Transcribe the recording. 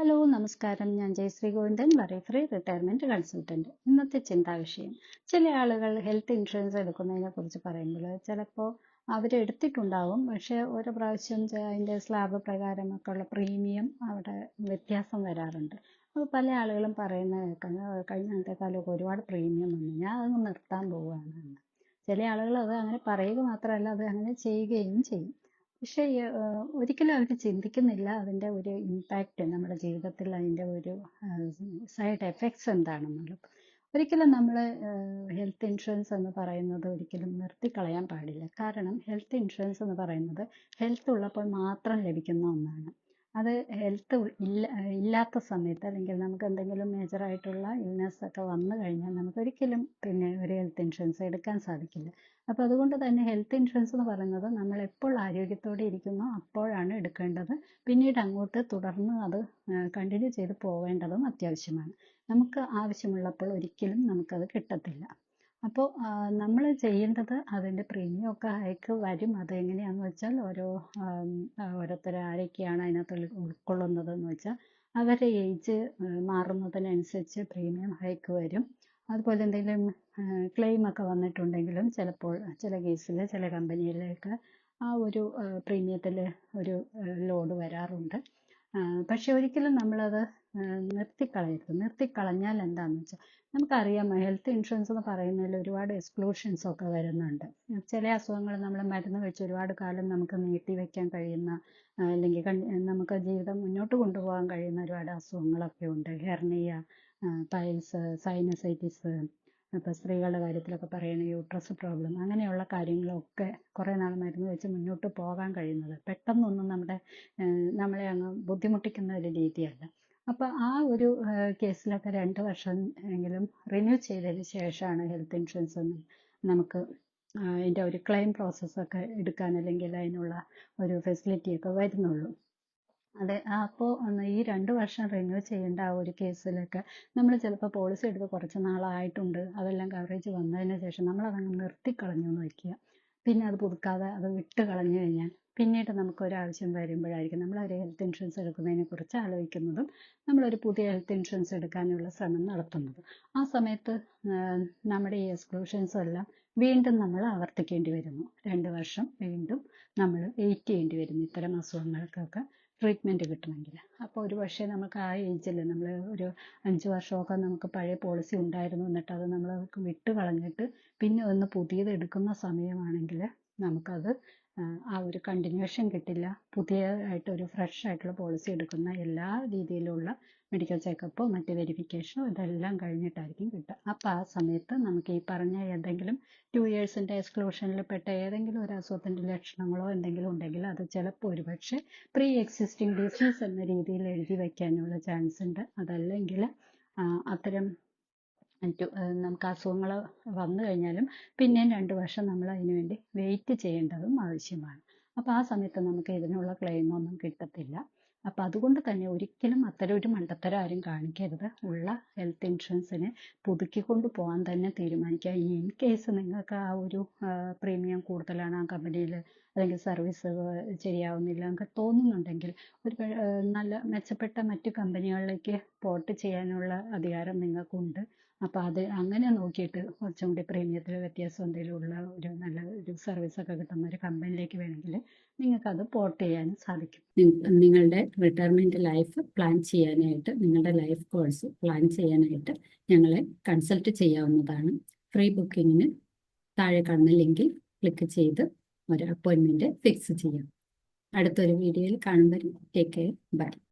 Hello നമസ്കാരം. ഞാൻ Jayashree Govindan, വരേഫ്രീ retirement consultant. ഇന്നത്തെ ചിന്താവിഷയം, ചില ആളുകൾ ഹെൽത്ത് ഇൻഷുറൻസ് എടുക്കുന്നതിനെ കുറിച്ച് പറയുമ്പോൾ ചിലപ്പോൾ അവരെടുത്തിട്ടുണ്ടാവും, പക്ഷെ ഓരോ പ്രാവശ്യം അതിൻ്റെ സ്ലാബ് പ്രകാരമൊക്കെ ഉള്ള പ്രീമിയം അവിടെ വ്യത്യാസം വരാറുണ്ട്. അപ്പോൾ പല ആളുകളും പറയുന്നത് കേൾക്കാം, കഴിഞ്ഞ കാലമൊക്കെ ഒരുപാട് പ്രീമിയം വന്നു, ഞാൻ അതങ്ങ് നിർത്താൻ പോവുകയാണ് എന്ന്." ചില ആളുകൾ അത് അങ്ങനെ പറയുക മാത്രമല്ല, അത് അങ്ങനെ ചെയ്യുകയും ചെയ്യും. പക്ഷേ ഒരിക്കലും അവർ ചിന്തിക്കുന്നില്ല അതിൻ്റെ ഒരു ഇമ്പാക്റ്റ് നമ്മുടെ ജീവിതത്തിൽ, അതിൻ്റെ ഒരു സൈഡ് എഫക്ട്സ് എന്താണെന്നുള്ളത്. ഒരിക്കലും നമ്മൾ ഹെൽത്ത് ഇൻഷുറൻസ് എന്ന് പറയുന്നത് ഒരിക്കലും നിർത്തിക്കളയാൻ പാടില്ല. കാരണം ഹെൽത്ത് ഇൻഷുറൻസ് എന്ന് പറയുന്നത് ഹെൽത്ത് ഉള്ളപ്പോൾ മാത്രം ലഭിക്കുന്ന ഒന്നാണ്. അത് ഹെൽത്ത് ഇല്ലാത്ത സമയത്ത്, അല്ലെങ്കിൽ നമുക്ക് എന്തെങ്കിലും മേജറായിട്ടുള്ള ഇൽനെസ് ഒക്കെ വന്നു കഴിഞ്ഞാൽ നമുക്കൊരിക്കലും പിന്നെ ഒരു ഹെൽത്ത് ഇൻഷുറൻസ് എടുക്കാൻ സാധിക്കില്ല. അപ്പോൾ അതുകൊണ്ട് തന്നെ ഹെൽത്ത് ഇൻഷുറൻസ് എന്ന് പറയുന്നത് നമ്മൾ എപ്പോൾ ആരോഗ്യത്തോടെ ഇരിക്കുന്നോ അപ്പോഴാണ് എടുക്കേണ്ടത്. പിന്നീട് അങ്ങോട്ട് തുടർന്ന് അത് കണ്ടിന്യൂ ചെയ്ത് പോവേണ്ടതും അത്യാവശ്യമാണ്. നമുക്ക് ആവശ്യമുള്ളപ്പോൾ ഒരിക്കലും നമുക്കത് കിട്ടത്തില്ല. അപ്പോൾ നമ്മൾ ചെയ്യേണ്ടത്, അതിൻ്റെ പ്രീമിയം ഒക്കെ ഹൈക്ക് വരും. അതെങ്ങനെയാണെന്ന് വെച്ചാൽ ഓരോരുത്തർ ആരൊക്കെയാണ് അതിനകത്ത് ഉൾക്കൊള്ളുന്നതെന്ന് വെച്ചാൽ അവരുടെ ഏജ് മാറുന്നതിനനുസരിച്ച് പ്രീമിയം ഹൈക്ക് വരും. അതുപോലെ എന്തെങ്കിലും ക്ലെയിം ഒക്കെ വന്നിട്ടുണ്ടെങ്കിലും ചിലപ്പോൾ ചില കേസിൽ ചില കമ്പനിയിലേക്ക് ആ ഒരു പ്രീമിയത്തിൽ ഒരു ലോഡ് വരാറുണ്ട്. പക്ഷെ ഒരിക്കലും നമ്മളത് നിർത്തിക്കളയരുത്. നിർത്തിക്കളഞ്ഞാൽ എന്താണെന്ന് വെച്ചാൽ, നമുക്കറിയാം ഹെൽത്ത് ഇൻഷുറൻസ് എന്ന് പറയുന്നതിൽ ഒരുപാട് എക്സ്ക്ലൂഷൻസ് ഒക്കെ വരുന്നുണ്ട്. ചില അസുഖങ്ങൾ നമ്മൾ മരുന്ന് വെച്ച് ഒരുപാട് കാലം നമുക്ക് നീട്ടി വയ്ക്കാൻ കഴിയുന്ന, അല്ലെങ്കിൽ നമുക്ക് ജീവിതം മുന്നോട്ട് കൊണ്ടുപോകാൻ കഴിയുന്ന ഒരുപാട് അസുഖങ്ങളൊക്കെ ഉണ്ട്. ഹെർണിയ, പൈൽസ്, സൈനസൈറ്റിസ്, ഇപ്പോൾ സ്ത്രീകളുടെ കാര്യത്തിലൊക്കെ പറയുന്ന യൂട്രസ് പ്രോബ്ലം, അങ്ങനെയുള്ള കാര്യങ്ങളൊക്കെ കുറേ നാൾ മരുന്ന് വെച്ച് മുന്നോട്ട് പോകാൻ കഴിയുന്നത് പെട്ടെന്നൊന്നും നമ്മളെ അങ്ങ് ബുദ്ധിമുട്ടിക്കുന്ന ഒരു രീതിയല്ല. അപ്പോൾ ആ ഒരു കേസിലൊക്കെ 2 വർഷം എങ്കിലും റിന്യൂ ചെയ്തതിന് ശേഷമാണ് ഹെൽത്ത് ഇൻഷുറൻസ് നമുക്ക് അതിൻ്റെ ഒരു ക്ലെയിം പ്രോസസ്സൊക്കെ എടുക്കാൻ, അല്ലെങ്കിൽ അതിനുള്ള ഒരു ഫെസിലിറ്റിയൊക്കെ വരുന്നുള്ളൂ. അതെ. അപ്പോൾ ഈ 2 വർഷം റിന്യൂ ചെയ്യേണ്ട ആ ഒരു കേസിലൊക്കെ നമ്മൾ ചിലപ്പോൾ പോളിസി എടുത്ത് കുറച്ച് നാളായിട്ടുണ്ട്, അതെല്ലാം കവറേജ് വന്നതിന് ശേഷം നമ്മളതങ്ങ് നിർത്തിക്കളഞ്ഞു എന്ന് വയ്ക്കുക. പിന്നെ അത് പുതുക്കാതെ അത് വിട്ട് കളഞ്ഞു കഴിഞ്ഞാൽ പിന്നീട് നമുക്കൊരാവശ്യം വരുമ്പോഴായിരിക്കും നമ്മളൊരു ഹെൽത്ത് ഇൻഷുറൻസ് എടുക്കുന്നതിനെ കുറിച്ച് ആലോചിക്കുന്നതും നമ്മളൊരു പുതിയ ഹെൽത്ത് ഇൻഷുറൻസ് എടുക്കാനുള്ള ശ്രമം നടത്തുന്നതും. ആ സമയത്ത് നമ്മുടെ ഈ എക്സ്ക്ലൂഷൻസും എല്ലാം വീണ്ടും നമ്മൾ ആവർത്തിക്കേണ്ടി വരുന്നു. 2 വർഷം വീണ്ടും നമ്മൾ വെയിറ്റ് ചെയ്യേണ്ടി വരുന്നു ഇത്തരം അസുഖങ്ങൾക്കൊക്കെ ട്രീറ്റ്മെൻറ്റ് കിട്ടണമെങ്കിൽ. അപ്പോൾ ഒരു പക്ഷേ നമുക്ക് ആ ഏജിൽ നമ്മൾ ഒരു 5 വർഷമൊക്കെ നമുക്ക് പഴയ പോളിസി ഉണ്ടായിരുന്നു, എന്നിട്ട് അത് നമ്മൾ വിട്ട് കളഞ്ഞിട്ട് പിന്നെ ഒന്ന് പുതിയത് എടുക്കുന്ന സമയമാണെങ്കിൽ നമുക്കത് ആ ഒരു കണ്ടിന്യൂഷൻ കിട്ടില്ല. പുതിയതായിട്ടൊരു ഫ്രഷ് ആയിട്ടുള്ള പോളിസി എടുക്കുന്ന എല്ലാ രീതിയിലുള്ള മെഡിക്കൽ ചെക്കപ്പോ മറ്റ് വെരിഫിക്കേഷനോ ഇതെല്ലാം കഴിഞ്ഞിട്ടായിരിക്കും കിട്ടുക. അപ്പോൾ ആ സമയത്ത് നമുക്ക് ഈ പറഞ്ഞ ഏതെങ്കിലും 2 ഇയേഴ്സിൻ്റെ എക്സ്ക്ലൂഷനിൽ പെട്ട ഏതെങ്കിലും ഒരു അസുഖത്തിൻ്റെ ലക്ഷണങ്ങളോ എന്തെങ്കിലും ഉണ്ടെങ്കിൽ അത് ചിലപ്പോൾ ഒരു പക്ഷേ പ്രീ എക്സിസ്റ്റിംഗ് ഡിസീസ് എന്ന രീതിയിൽ എഴുതി വയ്ക്കാനുള്ള ചാൻസ് ഉണ്ട്. അതല്ലെങ്കിൽ അത്തരം നമുക്ക് അസുഖങ്ങൾ വന്നു കഴിഞ്ഞാലും പിന്നെയും 2 വർഷം നമ്മൾ അതിനു വേണ്ടി വെയിറ്റ് ചെയ്യേണ്ടതും ആവശ്യമാണ്. അപ്പോൾ ആ സമയത്ത് നമുക്ക് ഇതിനുള്ള ക്ലെയിമൊന്നും കിട്ടത്തില്ല. അപ്പോൾ അതുകൊണ്ട് തന്നെ ഒരിക്കലും അത്തരം ഒരു മണ്ടത്തരം ആരും കാണിക്കരുത്. ഉള്ള ഹെൽത്ത് ഇൻഷുറൻസിനെ പുതുക്കിക്കൊണ്ട് പോകാൻ തന്നെ തീരുമാനിക്കുക. ഇൻ കേസ് നിങ്ങൾക്ക് ആ ഒരു പ്രീമിയം കൂടുതലാണ് ആ കമ്പനിയിൽ, അല്ലെങ്കിൽ സർവീസ് ശരിയാവുന്നില്ല എന്നൊക്കെ തോന്നുന്നുണ്ടെങ്കിൽ ഒരു നല്ല മെച്ചപ്പെട്ട മറ്റു കമ്പനികളിലേക്ക് പോർട്ട് ചെയ്യാനുള്ള അധികാരം നിങ്ങൾക്കുണ്ട്. അപ്പോൾ അത് അങ്ങനെ നോക്കിയിട്ട് കുറച്ചും കൂടി പ്രീമിയത്തിൽ വ്യത്യാസം എന്തെങ്കിലും ഉള്ള ഒരു നല്ല ഒരു സർവീസൊക്കെ കിട്ടുന്ന ഒരു കമ്പനിയിലേക്ക് വേണമെങ്കിൽ നിങ്ങൾക്കത് പോർട്ട് ചെയ്യാനും സാധിക്കും. നിങ്ങളുടെ റിട്ടയർമെൻറ്റ് ലൈഫ് പ്ലാൻ ചെയ്യാനായിട്ട്, നിങ്ങളുടെ ലൈഫ് കോഴ്സ് പ്ലാൻ ചെയ്യാനായിട്ട് ഞങ്ങളെ കൺസൾട്ട് ചെയ്യാവുന്നതാണ്. ഫ്രീ ബുക്കിങ്ങിന് താഴെ കാണുന്ന ലിങ്കിൽ ക്ലിക്ക് ചെയ്ത് ഒരു അപ്പോയിൻമെൻറ്റ് ഫിക്സ് ചെയ്യാം. അടുത്തൊരു വീഡിയോയിൽ കാണുമ്പോൾ ടേക്ക് കെയർ. ബൈ.